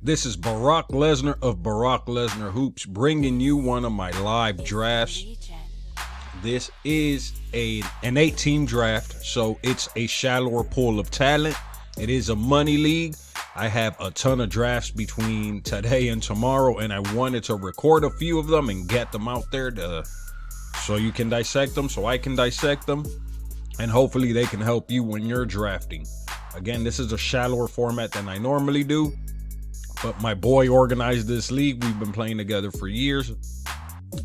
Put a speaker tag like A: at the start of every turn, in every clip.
A: This is Barack Lesnar of Barack Lesnar Hoops bringing you one of my live drafts. This is an 8-team draft, so it's a shallower pool of talent. It is a money league. I have a ton of drafts between today and tomorrow, and I wanted to record a few of them and get them out there so you can dissect them, so I can dissect them, and hopefully they can help you when you're drafting. Again, this is a shallower format than I normally do, but my boy organized this league. We've been playing together for years.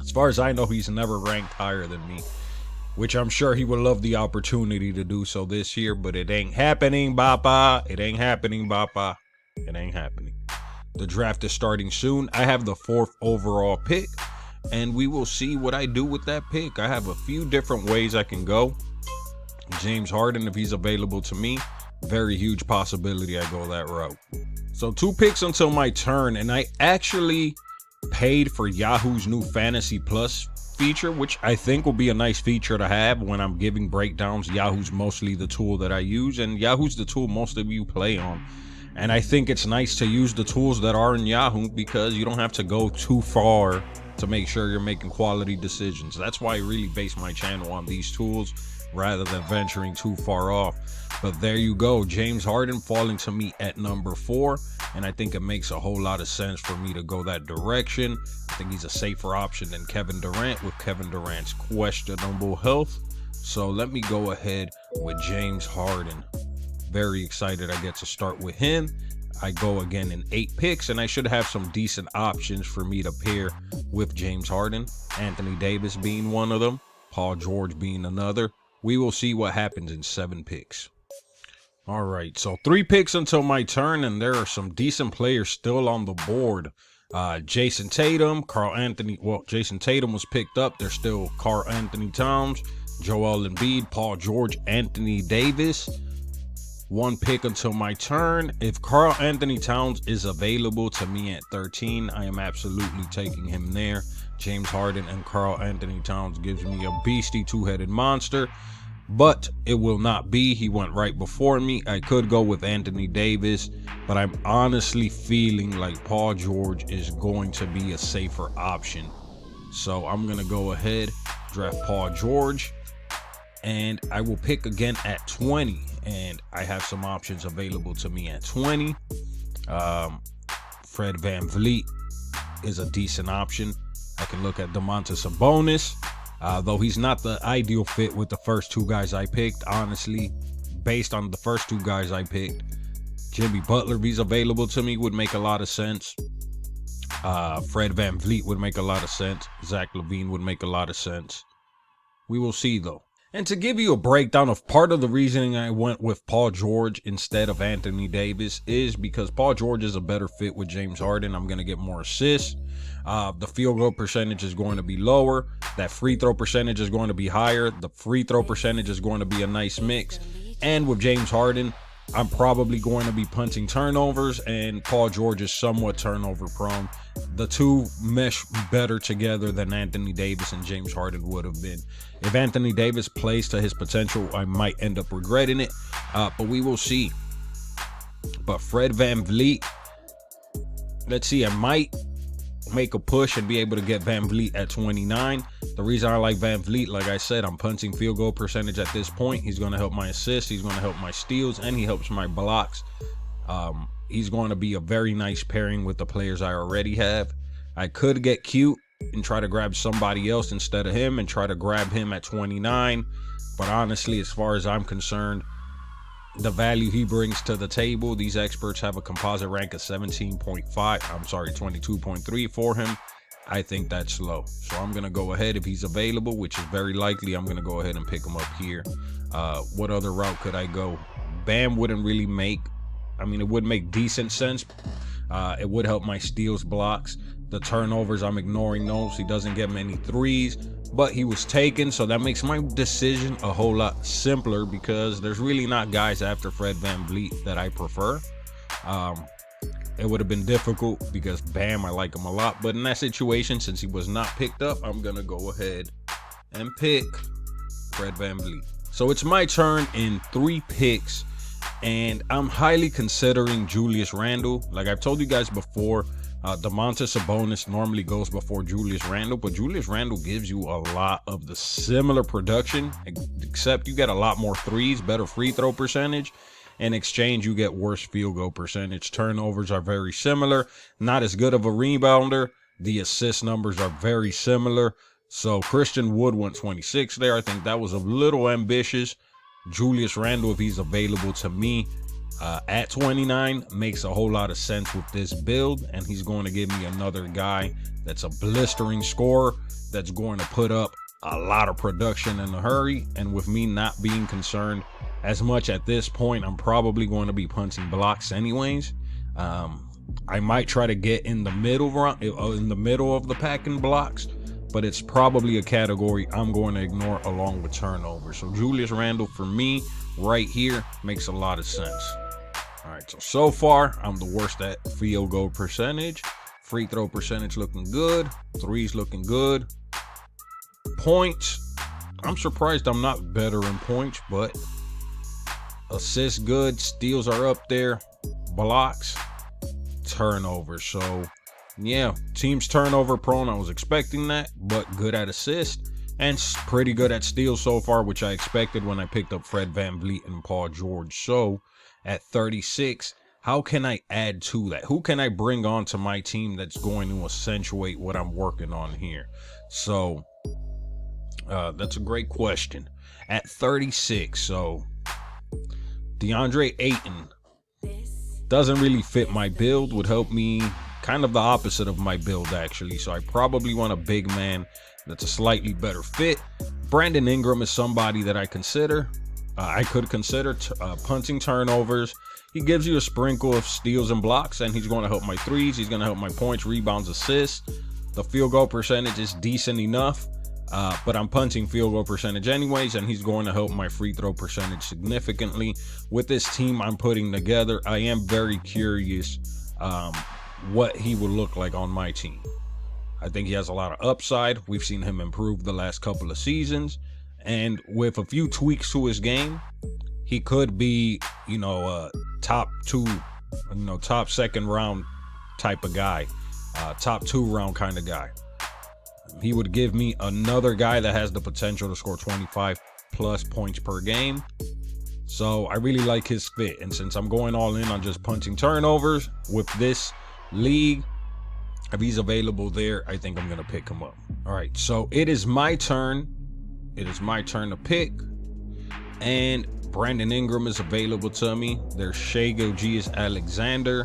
A: As far as I know, he's never ranked higher than me, which I'm sure he would love the opportunity to do so this year, but it ain't happening, Bapa. It ain't happening, Bapa. It ain't happening. The draft is starting soon. I have the 4th overall pick, and we will see what I do with that pick. I have a few different ways I can go. James Harden, if he's available to me, very huge possibility I go that route. So 2 picks until my turn, and I actually paid for Yahoo's new Fantasy Plus feature, which I think will be a nice feature to have when I'm giving breakdowns. Yahoo's mostly the tool that I use, and Yahoo's the tool most of you play on. And I think it's nice to use the tools that are in Yahoo because you don't have to go too far to make sure you're making quality decisions. That's why I really base my channel on these tools rather than venturing too far off. But there you go, James Harden falling to me at number 4, and I think it makes a whole lot of sense for me to go that direction. I think he's a safer option than Kevin Durant with Kevin Durant's questionable health. So let me go ahead with James Harden. Very excited I get to start with him. I go again in 8 picks, and I should have some decent options for me to pair with James Harden. Anthony Davis being one of them, Paul George being another. We will see what happens in 7 picks. All right, so 3 picks until my turn, and there are some decent players still on the board. Jason Tatum, Jason Tatum was picked up. There's still Karl Anthony Towns, Joel Embiid, Paul George, Anthony Davis. 1 pick until my turn. If Karl Anthony Towns is available to me at 13, I am absolutely taking him there. James Harden and Karl Anthony Towns gives me a beastie 2-headed monster, but it will not be. He went right before me. I could go with Anthony Davis, but I'm honestly feeling like Paul George is going to be a safer option. So I'm going to go ahead, draft Paul George, and I will pick again at 20. And I have some options available to me at 20. Fred VanVleet is a decent option. I can look at Domantas Sabonis, though he's not the ideal fit with the first 2 guys I picked. Honestly, based on the first 2 guys I picked, Jimmy Butler, if he's available to me, would make a lot of sense. Fred VanVleet would make a lot of sense. Zach LaVine would make a lot of sense. We will see, though. And to give you a breakdown of part of the reasoning I went with Paul George instead of Anthony Davis is because Paul George is a better fit with James Harden. I'm going to get more assists. The field goal percentage is going to be lower. That free throw percentage is going to be higher. The free throw percentage is going to be a nice mix. And with James Harden, I'm probably going to be punting turnovers, and Paul George is somewhat turnover prone. The 2 mesh better together than Anthony Davis and James Harden would have been. If Anthony Davis plays to his potential, I might end up regretting it, but we will see. But Fred VanVleet, let's see, I might make a push and be able to get VanVleet at 29. The reason I like VanVleet, like I said, I'm punting field goal percentage at this point. He's going to help my assists, he's going to help my steals, and he helps my blocks. He's going to be a very nice pairing with the players I already have. I could get cute and try to grab somebody else instead of him and try to grab him at 29. But honestly, as far as I'm concerned, the value he brings to the table, these experts have a composite rank of 22.3 for him. I think that's low. So I'm going to go ahead, if he's available, which is very likely, I'm going to go ahead and pick him up here. What other route could I go? Bam wouldn't really make, it would make decent sense. It would help my steals, blocks. The turnovers, I'm ignoring those. He doesn't get many threes, but he was taken, so that makes my decision a whole lot simpler because there's really not guys after Fred VanVleet that I prefer. It would have been difficult because Bam, I like him a lot, but in that situation, since he was not picked up, I'm gonna go ahead and pick Fred VanVleet. So it's my turn in 3 picks, And I'm highly considering Julius Randle. Like I've told you guys before, Domantas Sabonis normally goes before Julius Randle, but Julius Randle gives you a lot of the similar production, except you get a lot more threes, better free throw percentage. In exchange, you get worse field goal percentage. Turnovers are very similar. Not as good of a rebounder. The assist numbers are very similar. So Christian Wood went 26 there. I think that was a little ambitious. Julius Randle, if he's available to me at 29, makes a whole lot of sense with this build. And he's going to give me another guy that's a blistering scorer, that's going to put up a lot of production in a hurry. And with me not being concerned as much at this point, I'm probably going to be punting blocks anyways. I might try to get in the middle of the pack in blocks, but it's probably a category I'm going to ignore along with turnovers. So Julius Randle for me right here makes a lot of sense. All right, so far I'm the worst at field goal percentage. Free throw percentage looking good. Threes looking good. Points, I'm surprised I'm not better in points, but assists good. Steals are up there. Blocks, turnovers. So yeah, team's turnover prone. I was expecting that, but good at assist and pretty good at steals so far, which I expected when I picked up Fred VanVleet and Paul George. So at 36, how can I add to that? Who can I bring on to my team that's going to accentuate what I'm working on here? So that's a great question. At 36, so DeAndre Ayton doesn't really fit my build, would help me kind of the opposite of my build actually. So I probably want a big man that's a slightly better fit. Brandon Ingram is somebody that I could consider punting turnovers. He gives you a sprinkle of steals and blocks, and he's going to help my threes. He's going to help my points, rebounds, assists. The field goal percentage is decent enough, but I'm punting field goal percentage anyways, and he's going to help my free throw percentage significantly. With this team I'm putting together, I am very curious what he would look like on my team. I think he has a lot of upside. We've seen him improve the last couple of seasons, and with a few tweaks to his game, he could be, top second round type of guy, top 2 round kind of guy. He would give me another guy that has the potential to score 25 plus points per game. So I really like his fit. And since I'm going all in on just punting turnovers with this league, if he's available there, I think I'm going to pick him up. All right, so it is my turn. It is my turn to pick. And Brandon Ingram is available to me. There's Shai Gilgeous-Alexander.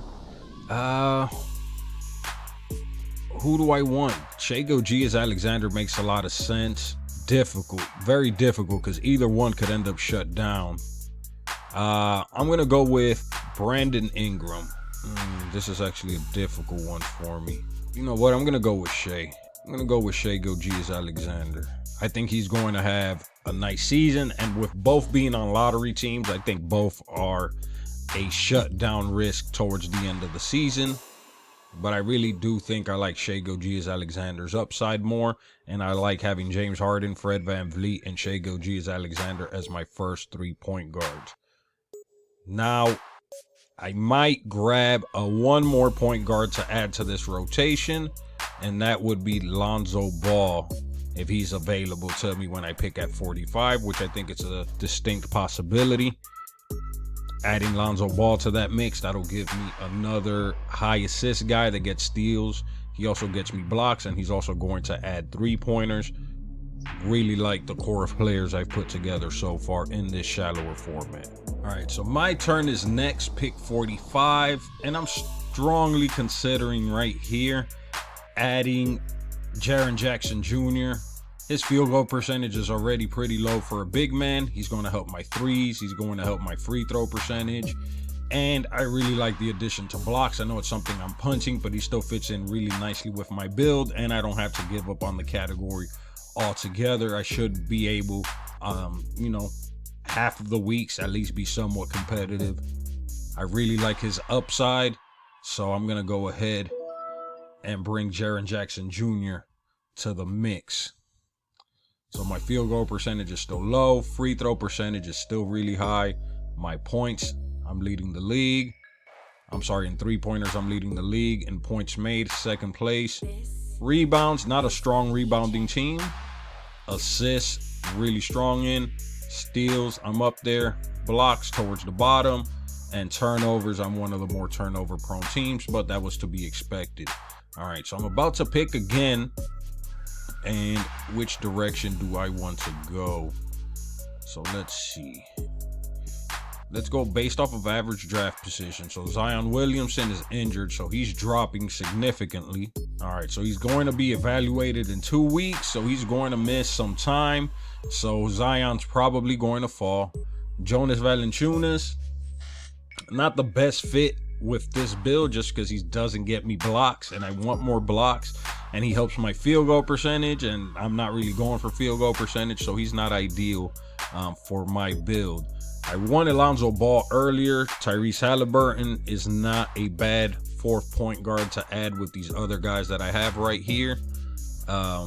A: Who do I want? Shai Gilgeous-Alexander makes a lot of sense. Difficult, very difficult, because either one could end up shut down. I'm going to go with Brandon Ingram. This is actually a difficult one for me. You know what? I'm going to go with Shai. I'm going to go with Shai Gilgeous-Alexander. I think he's going to have a nice season, and with both being on lottery teams, I think both are a shutdown risk towards the end of the season. But I really do think I like Shai Gilgeous-Alexander's upside more, and I like having James Harden, Fred VanVleet, and Shai Gilgeous-Alexander as my first 3-point guards. Now, I might grab one more point guard to add to this rotation, and that would be Lonzo Ball, if he's available to me when I pick at 45, which I think it's a distinct possibility. Adding Lonzo Ball to that mix, that'll give me another high assist guy that gets steals. He also gets me blocks, and he's also going to add 3-pointers. Really like the core of players I've put together so far in this shallower format. All right, so my turn is next, pick 45, and I'm strongly considering right here adding Jaren Jackson Jr. His field goal percentage is already pretty low for a big man. He's going to help my threes. He's going to help my free throw percentage. And I really like the addition to blocks. I know it's something I'm punting, but he still fits in really nicely with my build, and I don't have to give up on the category altogether. I should be able, half of the weeks at least be somewhat competitive. I really like his upside, so I'm going to go ahead and bring Jaren Jackson Jr. to the mix. So my field goal percentage is still low. Free throw percentage is still really high. My points, I'm leading the league. I'm sorry, in three-pointers, I'm leading the league. In points made, second place. Rebounds, not a strong rebounding team. Assists, really strong in. Steals, I'm up there. Blocks towards the bottom. And turnovers, I'm one of the more turnover-prone teams, but that was to be expected. All right, so I'm about to pick again. And which direction do I want to go? So let's see. Let's go based off of average draft position. So Zion Williamson is injured, so he's dropping significantly. All right, so he's going to be evaluated in 2 weeks, so he's going to miss some time. So Zion's probably going to fall. Jonas Valanciunas, not the best fit with this build just because he doesn't get me blocks, and I want more blocks, and he helps my field goal percentage, and I'm not really going for field goal percentage, so he's not ideal for my build. I wanted Lonzo Ball earlier. Tyrese Halliburton is not a bad fourth point guard to add with these other guys that I have right here. I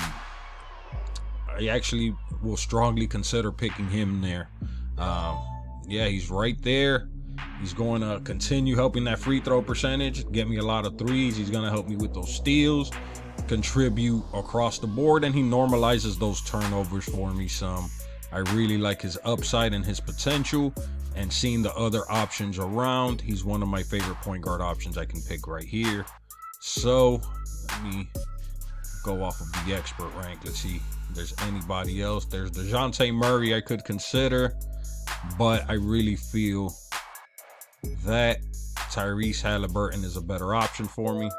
A: actually will strongly consider picking him there. Yeah, he's right there. He's going to continue helping that free throw percentage, get me a lot of threes. He's going to help me with those steals, contribute across the board, and he normalizes those turnovers for me some. I really like his upside and his potential, and seeing the other options around, he's one of my favorite point guard options I can pick right here. So let me go off of the expert rank. Let's see if there's anybody else. There's DeJounte Murray I could consider, but I really feel that Tyrese Halliburton is a better option for me.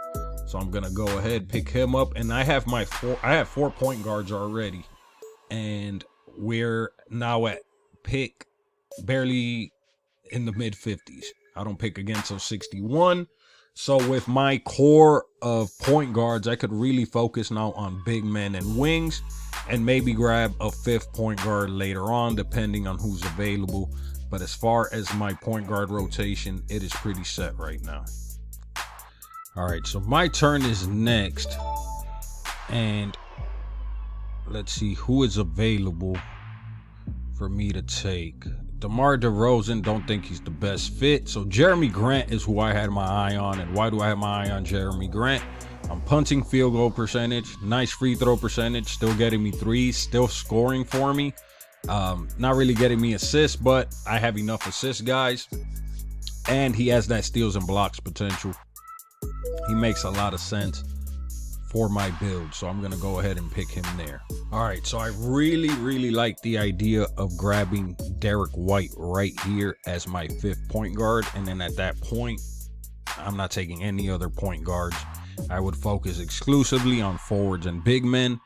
A: So I'm gonna go ahead, pick him up, and I have 4 point guards already, and we're now at pick barely in the mid 50s. I don't pick again till 61. So with my core of point guards, I could really focus now on big men and wings, and maybe grab a 5th point guard later on, depending on who's available. But as far as my point guard rotation, it is pretty set right now. All right, so my turn is next, and let's see who is available for me to take. DeMar DeRozan, don't think he's the best fit. So Jeremy Grant is who I had my eye on. And why do I have my eye on Jeremy Grant? I'm punting field goal percentage, nice free throw percentage, still getting me threes, still scoring for me. Not really getting me assists, but I have enough assist guys. And he has that steals and blocks potential. He makes a lot of sense for my build, so I'm gonna go ahead and pick him there. All right, so I really like the idea of grabbing Derek White right here as my 5th point guard, and then at that point I'm not taking any other point guards. I would focus exclusively on forwards and big men,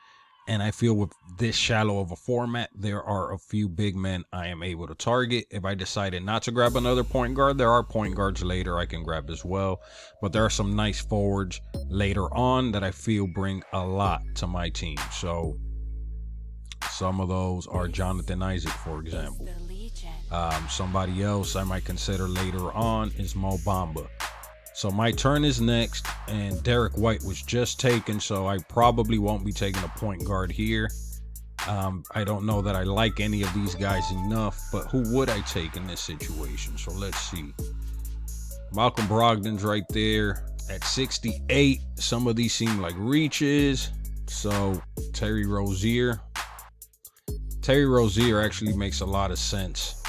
A: and I feel with this shallow of a format, there are a few big men I am able to target. If I decided not to grab another point guard, there are point guards later I can grab as well. But there are some nice forwards later on that I feel bring a lot to my team. So some of those are Jonathan Isaac, for example. Somebody else I might consider later on is Mo Bamba. So my turn is next, and Derek White was just taken, so I probably won't be taking a point guard here. I don't know that I like any of these guys enough, but who would I take in this situation? So let's see. Malcolm Brogdon's right there at 68. Some of these seem like reaches. So Terry Rozier. Terry Rozier actually makes a lot of sense.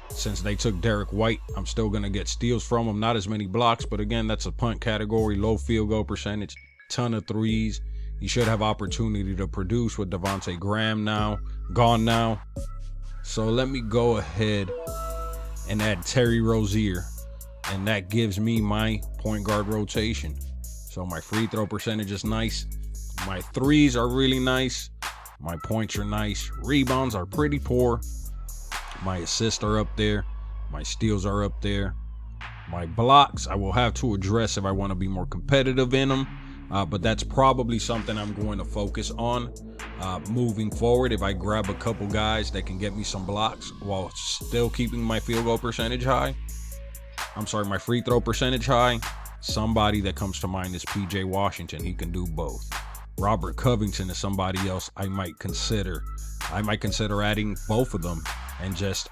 A: Since they took Derek White, I'm still going to get steals from him. Not as many blocks, but again, that's a punt category, low field goal percentage, ton of threes. He should have opportunity to produce with Devontae Graham gone now. So let me go ahead and add Terry Rozier, and that gives me my point guard rotation. So my free throw percentage is nice. My threes are really nice. My points are nice. Rebounds are pretty poor. My assists are up there. My steals are up there. My blocks I will have to address if I want to be more competitive in them. But that's probably something I'm going to focus on moving forward. If I grab a couple guys that can get me some blocks while still keeping my field goal percentage high. I'm sorry, my free throw percentage high. Somebody that comes to mind is PJ Washington. He can do both. Robert Covington is somebody else I might consider. I might consider adding both of them and just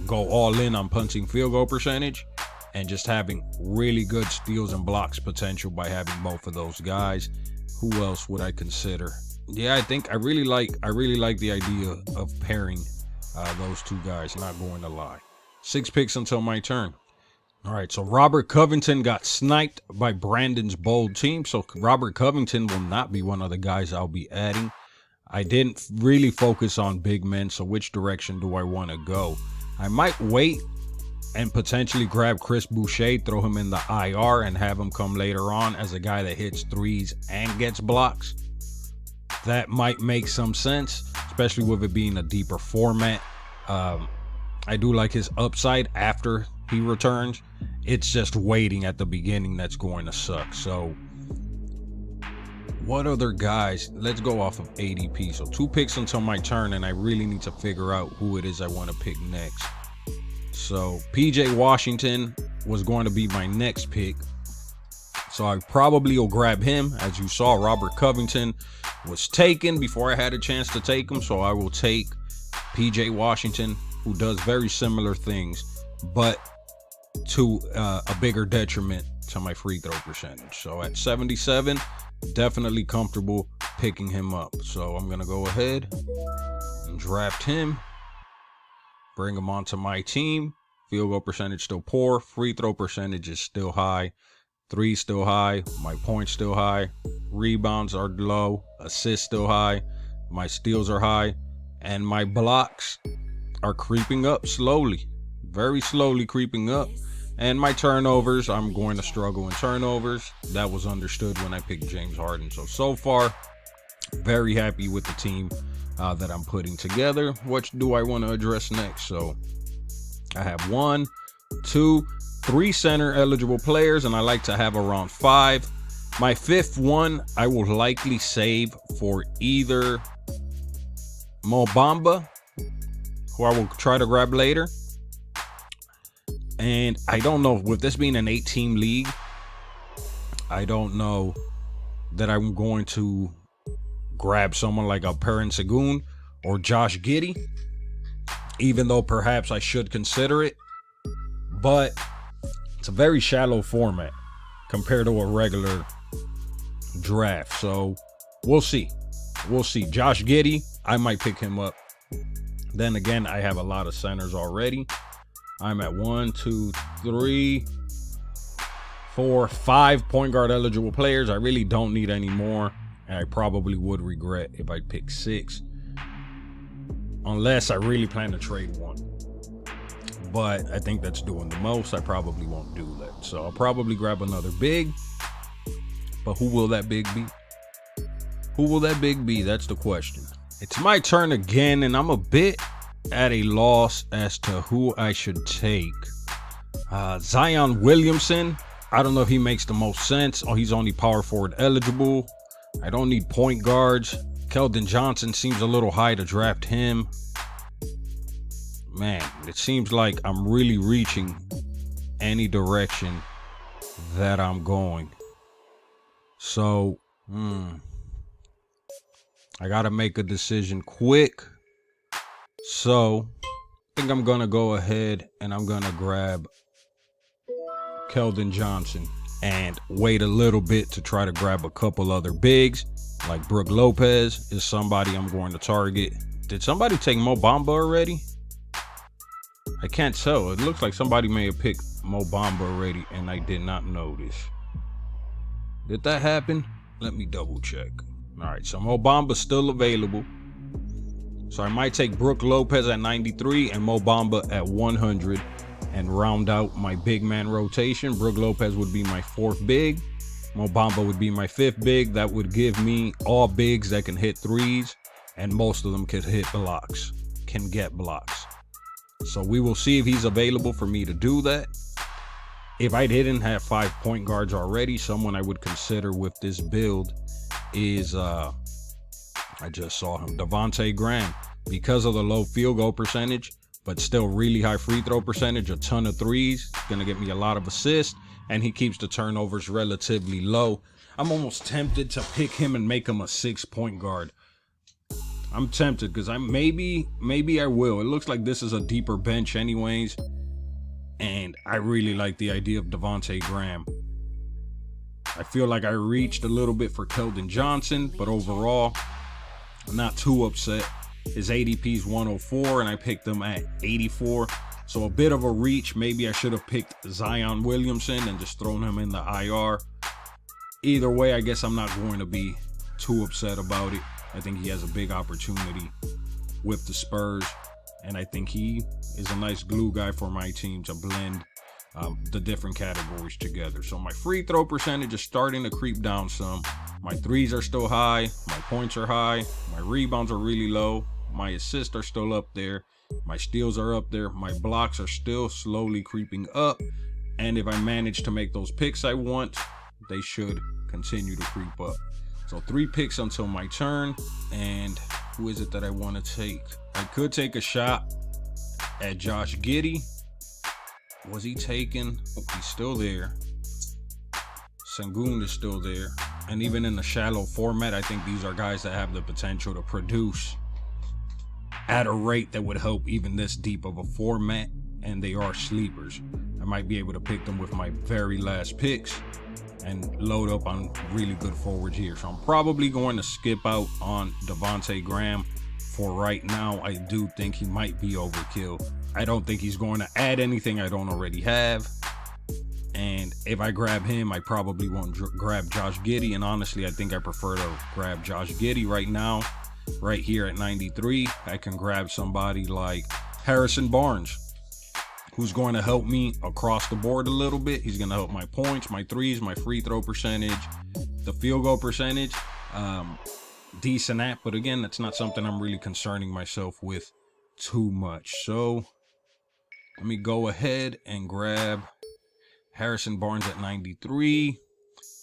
A: go all in on punting field goal percentage and just having really good steals and blocks potential by having both of those guys. Who else would I consider? Yeah, I think I really like the idea of pairing those two guys, not going to lie. 6 picks until my turn. All right, so Robert Covington got sniped by Brandon's bold team. So Robert Covington will not be one of the guys I'll be adding. I didn't really focus on big men, so which direction do I want to go? I might wait and potentially grab Chris Boucher, throw him in the IR, and have him come later on as a guy that hits threes and gets blocks. That might make some sense, especially with it being a deeper format. I do like his upside after he returns. It's just waiting at the beginning that's going to suck. So what other guys? Let's go off of ADP. So 2 picks until my turn, and I really need to figure out who it is I want to pick next. So PJ Washington was going to be my next pick. So I probably will grab him. As you saw, Robert Covington was taken before I had a chance to take him. So I will take PJ Washington, who does very similar things, but to a bigger detriment to my free throw percentage. So at 77, definitely comfortable picking him up. So I'm going to go ahead and draft him, bring him onto my team. Field goal percentage still poor. Free throw percentage is still high. 3 still high. My points still high. Rebounds are low. Assists still high. My steals are high. And my blocks are creeping up slowly. Very slowly creeping up. And my turnovers, I'm going to struggle in turnovers. That was understood when I picked James Harden. So far, very happy with the team that I'm putting together. What do I want to address next? So I have 1, 2, 3 center eligible players, and I like to have around 5. My 5th one, I will likely save for either Mo Bamba, who I will try to grab later. And I don't know, with this being an 8-team league, I don't know that I'm going to grab someone like Alperen Sengun or Josh Giddey, even though perhaps I should consider it. But it's a very shallow format compared to a regular draft. So we'll see. We'll see. Josh Giddey, I might pick him up. Then again, I have a lot of centers already. I'm at 1, 2, 3, 4, 5 point guard eligible players. I really don't need any more. And I probably would regret if I pick 6. Unless I really plan to trade one. But I think that's doing the most. I probably won't do that. So I'll probably grab another big. But who will that big be? Who will that big be? That's the question. It's my turn again, and I'm a bit at a loss as to who I should take. Zion Williamson. I don't know if he makes the most sense. Oh, he's only power forward eligible. I don't need point guards. Keldon Johnson seems a little high to draft him. Man, it seems like I'm really reaching any direction that I'm going. So, I gotta make a decision quick. So, I think I'm gonna go ahead and I'm gonna grab Keldon Johnson and wait a little bit to try to grab a couple other bigs. Like Brook Lopez is somebody I'm going to target. Did somebody take Mo Bamba already? I can't tell. It looks like somebody may have picked Mo Bamba already and I did not notice. Did that happen? Let me double check. All right, so Mo Bamba's still available. So I might take Brook Lopez at 93 and Mo Bamba at 100 and round out my big man rotation. Brook Lopez would be my 4th big. Mo Bamba would be my 5th big. That would give me all bigs that can hit threes, and most of them can hit blocks, can get blocks. So we will see if he's available for me to do that. If I didn't have 5 point guards already, someone I would consider with this build is, I just saw him, Devontae Graham. Because of the low field goal percentage, but still really high free throw percentage, a ton of threes, gonna get me a lot of assists, and he keeps the turnovers relatively low. I'm almost tempted to pick him and make him a 6 point guard. I'm tempted because maybe I will. It looks like this is a deeper bench anyways. And I really like the idea of Devontae Graham. I feel like I reached a little bit for Keldon Johnson, but overall, I'm not too upset. His ADP is 104 and I picked him at 84. So a bit of a reach. Maybe I should have picked Zion Williamson and just thrown him in the IR. Either way, I guess I'm not going to be too upset about it. I think he has a big opportunity with the Spurs. And I think he is a nice glue guy for my team to blend the different categories together. So my free throw percentage is starting to creep down some. My threes are still high. My points are high. My rebounds are really low. My assists are still up there. My steals are up there. My blocks are still slowly creeping up. And if I manage to make those picks I want, they should continue to creep up. So 3 picks until my turn. And who is it that I want to take? I could take a shot at Josh Giddey. Was he taken? Oh, he's still there. Sengun is still there. And even in the shallow format, I think these are guys that have the potential to produce at a rate that would help even this deep of a format. And they are sleepers. I might be able to pick them with my very last picks and load up on really good forwards here. So I'm probably going to skip out on Devontae Graham. For right now, I do think he might be overkill. I don't think he's going to add anything I don't already have. And if I grab him, I probably won't grab Josh Giddey. And honestly, I think I prefer to grab Josh Giddey right now. Right here at 93, I can grab somebody like Harrison Barnes, who's going to help me across the board a little bit. He's going to help my points, my threes, my free throw percentage, the field goal percentage. Decent at, but again, that's not something I'm really concerning myself with too much. So let me go ahead and grab Harrison Barnes at 93. Is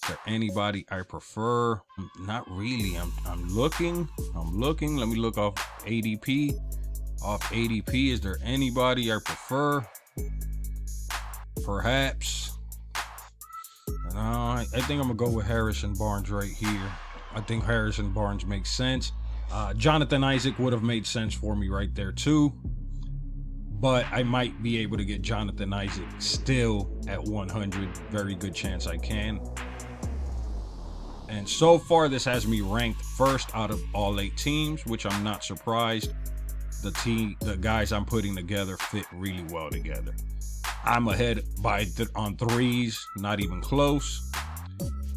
A: there anybody I prefer? Not really. I'm looking. Let me look off ADP. Off ADP, is there anybody I prefer? Perhaps. I think I'm gonna go with Harrison Barnes right here. I think Harrison Barnes makes sense. Jonathan Isaac would have made sense for me right there too. But I might be able to get Jonathan Isaac still at 100. Very good chance I can. And so far, this has me ranked first out of all 8 teams, which I'm not surprised. The guys I'm putting together fit really well together. I'm ahead on threes, not even close.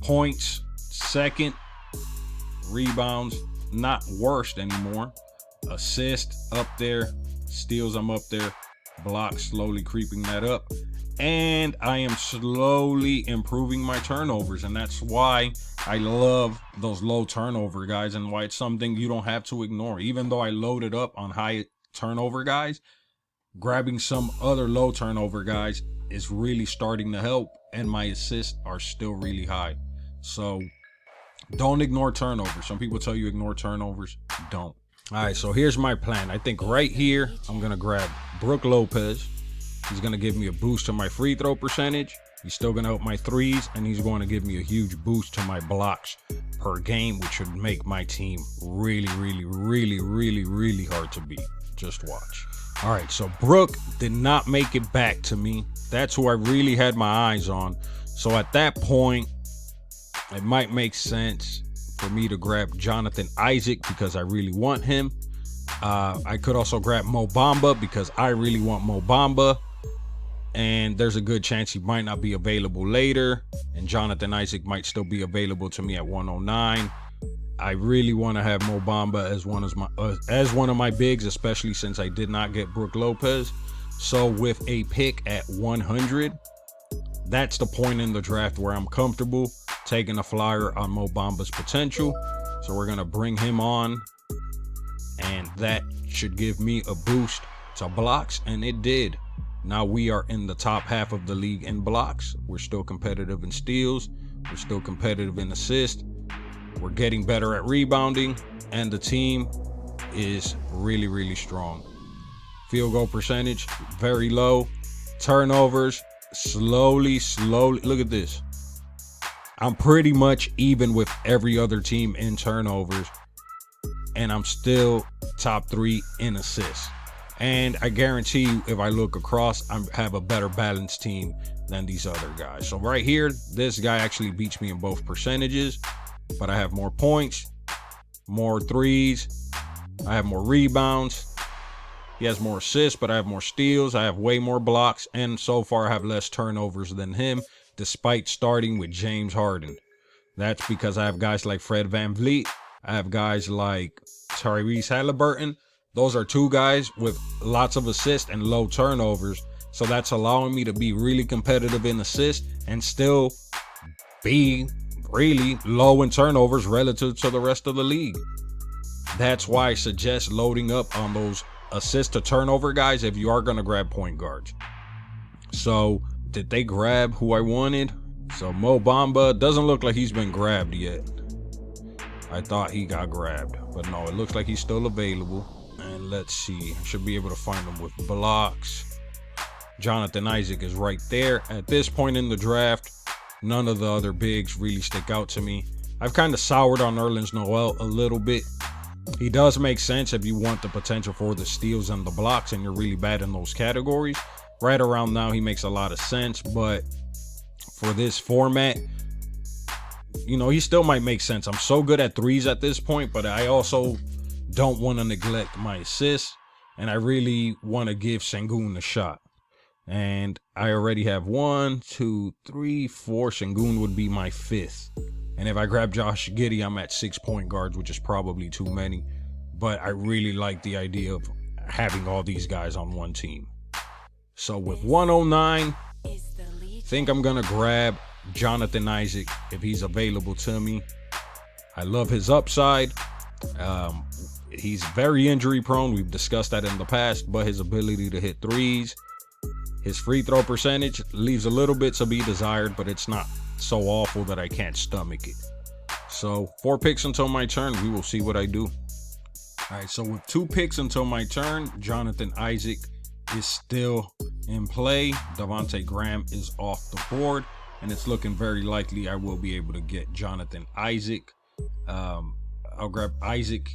A: Points, second. Rebounds, not worst anymore. Assist up there. Steals, I'm up there. Blocks, slowly creeping that up. And I am slowly improving my turnovers. And that's why I love those low turnover guys and why it's something you don't have to ignore. Even though I loaded up on high turnover guys, grabbing some other low turnover guys is really starting to help. And my assists are still really high. So don't ignore turnovers. Some people tell you ignore turnovers. Don't. All right, so here's my plan. I think right here, I'm going to grab Brook Lopez. He's going to give me a boost to my free throw percentage. He's still going to help my threes, and he's going to give me a huge boost to my blocks per game, which should make my team really, really, really, really, really hard to beat. Just watch. All right, so Brook did not make it back to me. That's who I really had my eyes on. So at that point, it might make sense for me to grab Jonathan Isaac because I really want him. I could also grab Mo Bamba because I really want Mo Bamba. And there's a good chance he might not be available later. And Jonathan Isaac might still be available to me at 109. I really want to have Mo Bamba as one of my bigs, especially since I did not get Brook Lopez. So with a pick at 100, that's the point in the draft where I'm comfortable taking a flyer on Mo Bamba's potential. So we're going to bring him on, and that should give me a boost to blocks, and it did. Now we are in the top half of the league in blocks. We're still competitive in steals. We're still competitive in assists. We're getting better at rebounding, and the team is really, really strong. Field goal percentage, very low. Turnovers, slowly. Look at this. I'm pretty much even with every other team in turnovers. and I'm still top 3 in assists. And I guarantee you, if I look across, I have a better balanced team than these other guys. So right here, this guy actually beats me in both percentages, but I have more points, more threes, I have more rebounds. He has more assists, but I have more steals. I have way more blocks, and so far I have less turnovers than him, despite starting with James Harden. That's because I have guys like Fred VanVleet. I have guys like Tyrese Halliburton. Those are 2 guys with lots of assists and low turnovers. So that's allowing me to be really competitive in assists and still be really low in turnovers relative to the rest of the league. That's why I suggest loading up on those assist to turnover guys if you are going to grab point guards. So did they grab who I wanted? So Mo Bamba doesn't look like he's been grabbed yet. I thought he got grabbed, but no, it looks like he's still available. And let's see, I should be able to find him with blocks. Jonathan Isaac is right there. At this point in the draft, none of the other bigs really stick out to me. I've kind of soured on Nerlens Noel a little bit. He does make sense if you want the potential for the steals and the blocks and you're really bad in those categories. Right around now, he makes a lot of sense, but for this format, you know, he still might make sense. I'm so good at threes at this point, but I also don't want to neglect my assists, and I really want to give Sengun a shot. And I already have 1, 2, 3, 4. Sengun would be my 5th. And if I grab Josh Giddey, I'm at 6 point guards, which is probably too many. But I really like the idea of having all these guys on one team. So with 109, I think I'm going to grab Jonathan Isaac if he's available to me. I love his upside. He's very injury prone. We've discussed that in the past, but his ability to hit threes, his free throw percentage leaves a little bit to be desired, but it's not so awful that I can't stomach it. So 4 picks until my turn. We will see what I do. All right, so with 2 picks until my turn, Jonathan Isaac is still in play. Devontae Graham is off the board, and it's looking very likely I will be able to get Jonathan Isaac. I'll grab Isaac,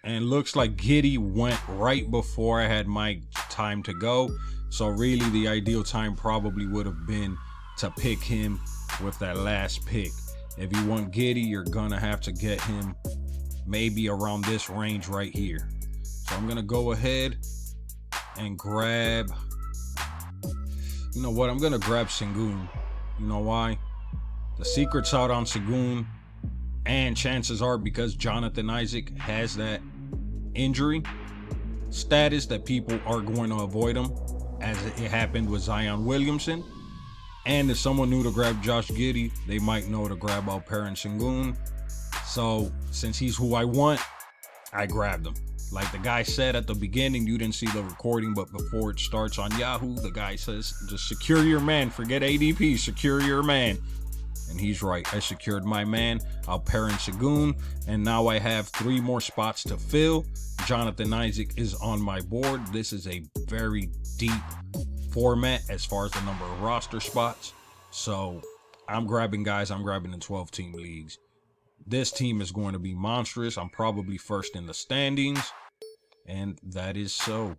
A: and looks like Giddey went right before I had my time to go. So really the ideal time probably would have been to pick him with that last pick. If you want Giddey, you're gonna have to get him maybe around this range right here. So I'm gonna go ahead and grab, you know what, I'm gonna grab Sengun. You know why? The secret's out on Sengun, and chances are because Jonathan Isaac has that injury status that people are going to avoid him, as it happened with Zion Williamson. And if someone knew to grab Josh Giddey, they might know to grab Alperen Sengun. So since he's who I want, I grabbed him. Like the guy said at the beginning, you didn't see the recording, but before it starts on Yahoo, the guy says, just secure your man, forget ADP, secure your man. And he's right. I secured my man, Alperen Sengun, and now I have 3 more spots to fill. Jonathan Isaac is on my board. This is a very deep format as far as the number of roster spots. So I'm grabbing guys, I'm grabbing in 12-team leagues. This team is going to be monstrous. I'm probably first in the standings, and that is so.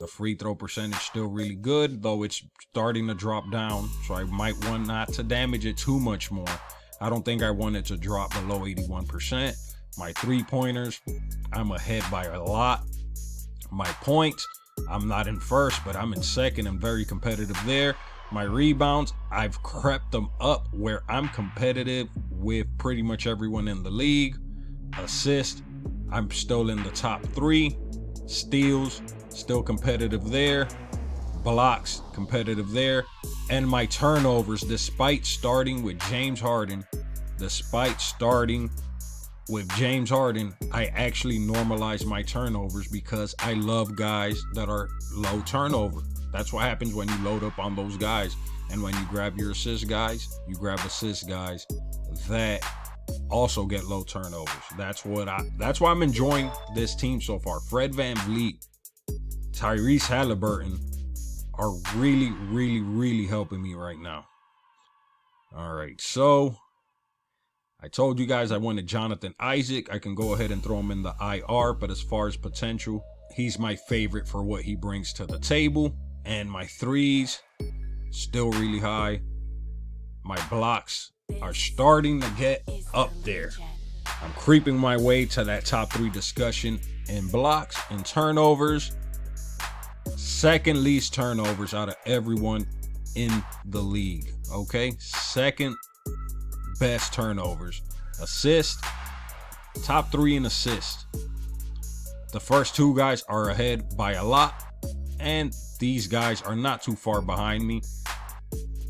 A: The free throw percentage still really good, though it's starting to drop down, so I might want not to damage it too much more. I don't think I want it to drop below 81%. My 3-pointers, I'm ahead by a lot. My points, I'm not in first, but I'm in second and very competitive there. My rebounds, I've crept them up where I'm competitive with pretty much everyone in the league. Assist, I'm still in the top 3. Steals, still competitive there. Blocks, competitive there. And my turnovers, despite starting with James Harden, I actually normalize my turnovers because I love guys that are low turnover. That's what happens when you load up on those guys. And when you grab your assist guys, you grab assist guys that also get low turnovers. That's why I'm enjoying this team so far. Fred VanVleet, Tyrese Halliburton are really, really, really helping me right now. All right, so I told you guys I wanted Jonathan Isaac. I can go ahead and throw him in the IR, but as far as potential, he's my favorite for what he brings to the table. And my threes, still really high. My blocks are starting to get up there. I'm creeping my way to that top 3 discussion in blocks and turnovers. Second least turnovers out of everyone in the league. Okay, second best turnovers. Assist, top 3 in assist. The first 2 guys are ahead by a lot, and these guys are not too far behind me.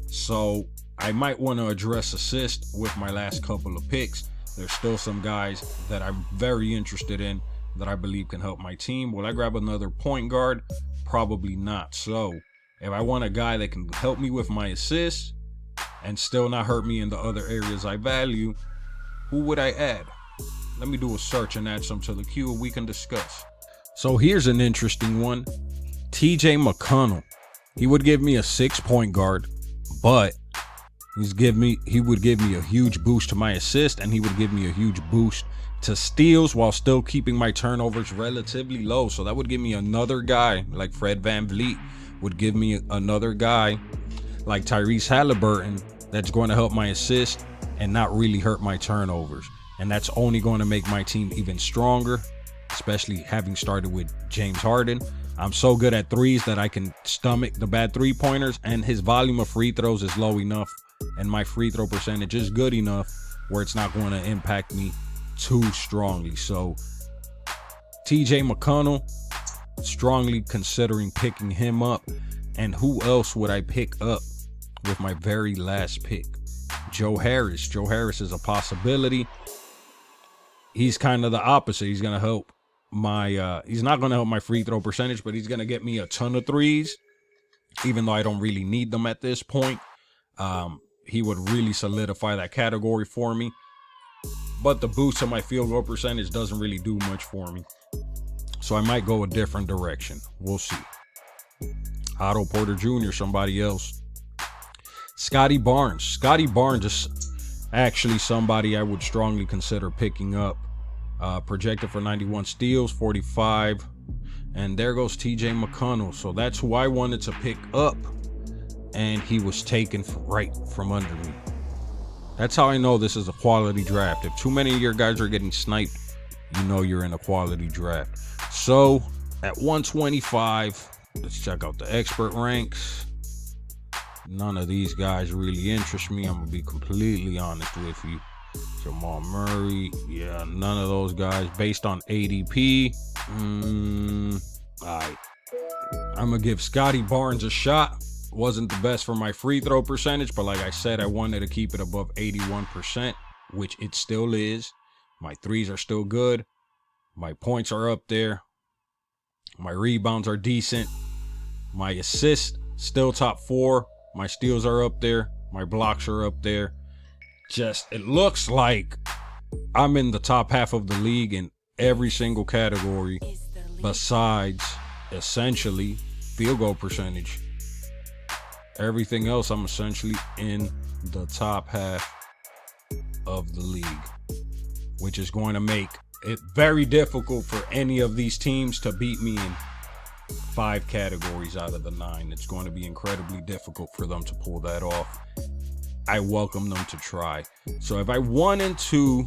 A: So I might want to address assist with my last couple of picks. There's still some guys that I'm very interested in that I believe can help my team. Will I grab another point guard? Probably not. So if I want a guy that can help me with my assists and still not hurt me in the other areas I value, who would I add? Let me do a search and add some to the queue and we can discuss. So here's an interesting one. TJ McConnell. He would give me a 6-point guard, but he would give me a huge boost to my assist, and he would give me a huge boost to steals while still keeping my turnovers relatively low. So that would give me another guy like Fred VanVleet, would give me another guy like Tyrese Halliburton that's going to help my assist and not really hurt my turnovers. And that's only going to make my team even stronger, especially having started with James Harden. I'm so good at threes that I can stomach the bad 3-pointers, and his volume of free throws is low enough and my free throw percentage is good enough where it's not going to impact me too strongly. So TJ McConnell, strongly considering picking him up. And who else would I pick up with my very last pick? Joe Harris. Joe Harris is a possibility. He's kind of the opposite. He's going to help my he's not going to help my free throw percentage, but he's going to get me a ton of threes, even though I don't really need them at this point. He would really solidify that category for me, but the boost to my field goal percentage doesn't really do much for me, so I might go a different direction. We'll see. Otto Porter Jr., somebody else. Scotty Barnes. Scotty Barnes is actually somebody I would strongly consider picking up. Projected for 91 steals, 45. And there goes TJ McConnell. So that's who I wanted to pick up. And he was taken right from under me. That's how I know this is a quality draft. If too many of your guys are getting sniped, you know you're in a quality draft. So at 125, let's check out the expert ranks. None of these guys really interest me. I'm going to be completely honest with you. Jamal Murray, yeah, none of those guys. Based on ADP, all right. I'm going to give Scotty Barnes a shot. Wasn't the best for my free throw percentage, but like I said, I wanted to keep it above 81%, which it still is. My threes are still good. My points are up there. My rebounds are decent. My assists still top 4. My steals are up there. My blocks are up there. Just, it looks like I'm in the top half of the league in every single category besides essentially field goal percentage. Everything else, I'm essentially in the top half of the league, which is going to make it very difficult for any of these teams to beat me in 5 categories out of the 9. It's going to be incredibly difficult for them to pull that off. I welcome them to try. So if I wanted to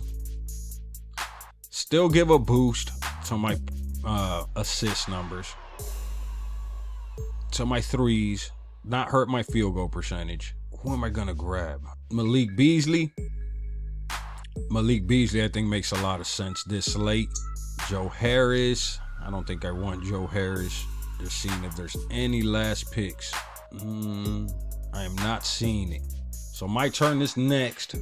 A: still give a boost to my assist numbers, to my threes, not hurt my field goal percentage, who am I gonna grab? Malik Beasley. Malik Beasley, I think, makes a lot of sense this late. Joe Harris. I don't think I want Joe Harris. Just seeing if there's any last picks. I am not seeing it. So my turn is next.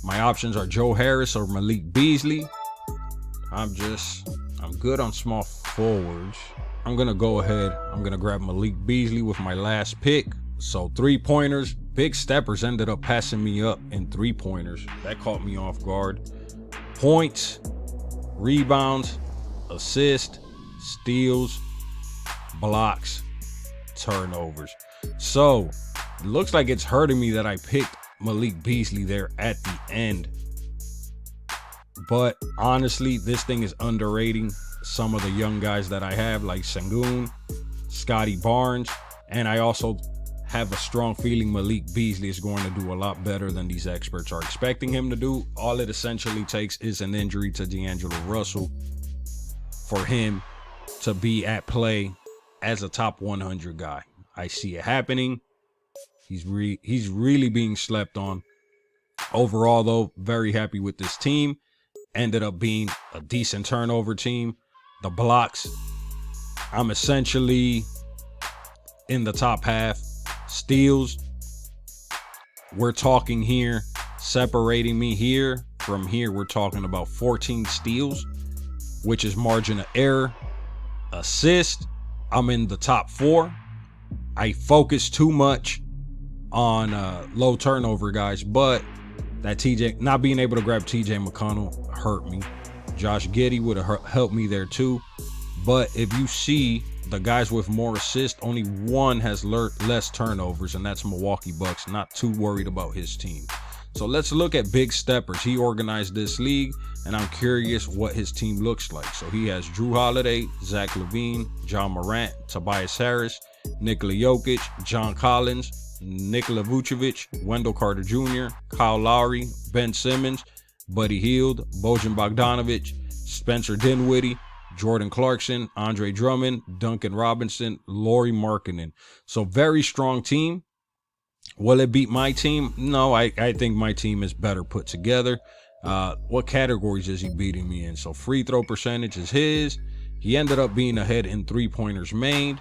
A: My options are Joe Harris or Malik Beasley. I'm good on small forwards. I'm gonna go ahead. I'm gonna grab Malik Beasley with my last pick. So 3-pointers. Big steppers ended up passing me up in 3-pointers. That caught me off guard. Points, rebounds, assists, steals, blocks, turnovers. So it looks like it's hurting me that I picked Malik Beasley there at the end. But honestly, this thing is underrating some of the young guys that I have, like Sengun, Scotty Barnes, and I also have a strong feeling Malik Beasley is going to do a lot better than these experts are expecting him to do. All it essentially takes is an injury to D'Angelo Russell for him to be at play as a top 100 guy. I see it happening. He's really being slept on. Overall, though, very happy with this team. Ended up being a decent turnover team. The blocks, I'm essentially in the top half. Steals, we're talking here, separating me here from here, we're talking about 14 steals, which is margin of error. Assist, I'm in the top 4. I focus too much on low turnover guys, but that TJ, not being able to grab TJ McConnell hurt me. Josh Giddey would have helped me there too. But if you see the guys with more assists, only one has less turnovers, and that's Milwaukee Bucks. Not too worried about his team. So let's look at big steppers. He organized this league, and I'm curious what his team looks like. So he has Drew Holiday, Zach LaVine, John Morant, Tobias Harris, Nikola Jokic, John Collins, Nikola Vucevic, Wendell Carter Jr., Kyle Lowry, Ben Simmons, Buddy Hield, Bojan Bogdanovic, Spencer Dinwiddie, Jordan Clarkson, Andre Drummond, Duncan Robinson, Lauri Markkanen. So very strong team. Will it beat my team? No, I think my team is better put together. What categories is he beating me in? So free throw percentage is his. He ended up being ahead in 3-pointers made.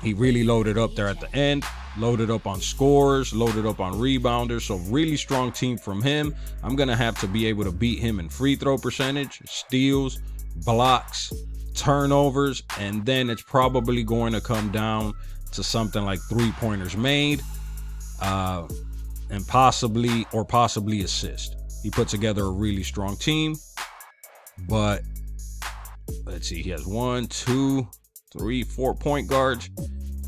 A: He really loaded up there at the end, loaded up on scores, loaded up on rebounders. So really strong team from him. I'm going to have to be able to beat him in free throw percentage, steals, blocks, turnovers, and then it's probably going to come down to something like 3-pointers made, and possibly assist. He put together a really strong team, but let's see, he has 1, 2, 3, 4 point guards.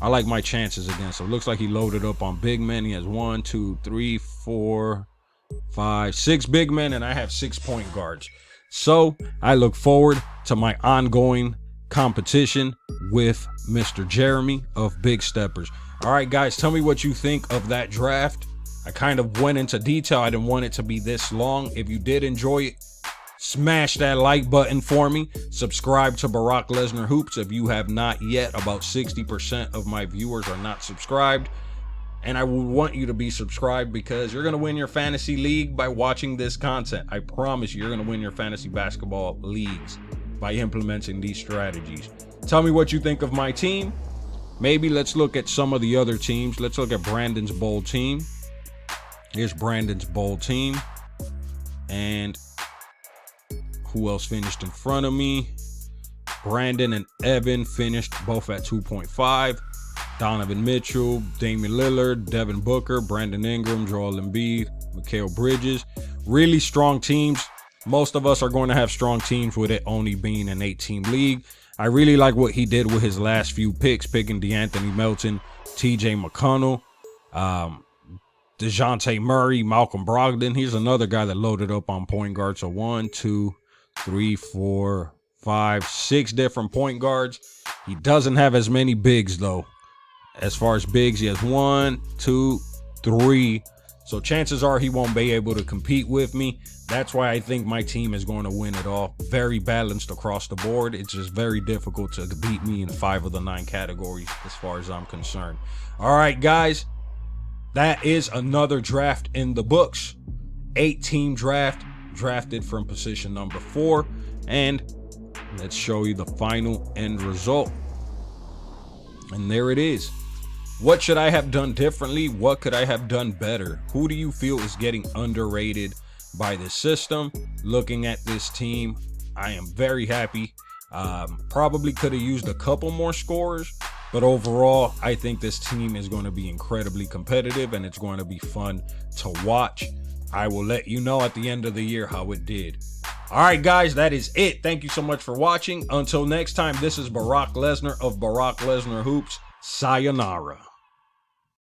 A: I like my chances against him. Looks like he loaded up on big men. He has 1, 2, 3, 4, 5, 6 big men, and I have 6 point guards. So I look forward to my ongoing competition with Mr. Jeremy of Big Steppers. All right, guys, tell me what you think of that draft. I kind of went into detail. I didn't want it to be this long. If you did enjoy it, smash that like button for me. Subscribe to Barack Lesnar Hoops if you have not yet. About 60% of my viewers are not subscribed. And I would want you to be subscribed because you're going to win your fantasy league by watching this content. I promise you're going to win your fantasy basketball leagues by implementing these strategies. Tell me what you think of my team. Maybe let's look at some of the other teams. Let's look at Brandon's bold team. Here's Brandon's bold team. And who else finished in front of me? Brandon and Evan finished both at 2.5. Donovan Mitchell, Damian Lillard, Devin Booker, Brandon Ingram, Joel Embiid, Mikal Bridges. Really strong teams. Most of us are going to have strong teams with it only being an 8-team league. I really like what he did with his last few picks, picking DeAnthony Melton, TJ McConnell, DeJounte Murray, Malcolm Brogdon. Here's another guy that loaded up on point guard. So 1, 2, 3, 4, 5, 6 different point guards. He doesn't have as many bigs, though. As far as bigs, he has 1, 2, 3. So chances are he won't be able to compete with me. That's why I think my team is going to win it all. Very balanced across the board. It's just very difficult to beat me in 5 of the 9 categories as far as I'm concerned. All right, guys. That is another draft in the books. 8-team draft, drafted from position number 4. And let's show you the final end result. And there it is. What should I have done differently? What could I have done better? Who do you feel is getting underrated by this system? Looking at this team, I am very happy. Probably could have used a couple more scorers, but overall, I think this team is going to be incredibly competitive and it's going to be fun to watch. I will let you know at the end of the year how it did. All right, guys, that is it. Thank you so much for watching. Until next time, this is Barack Lesnar of Barack Lesnar Hoops. Sayonara.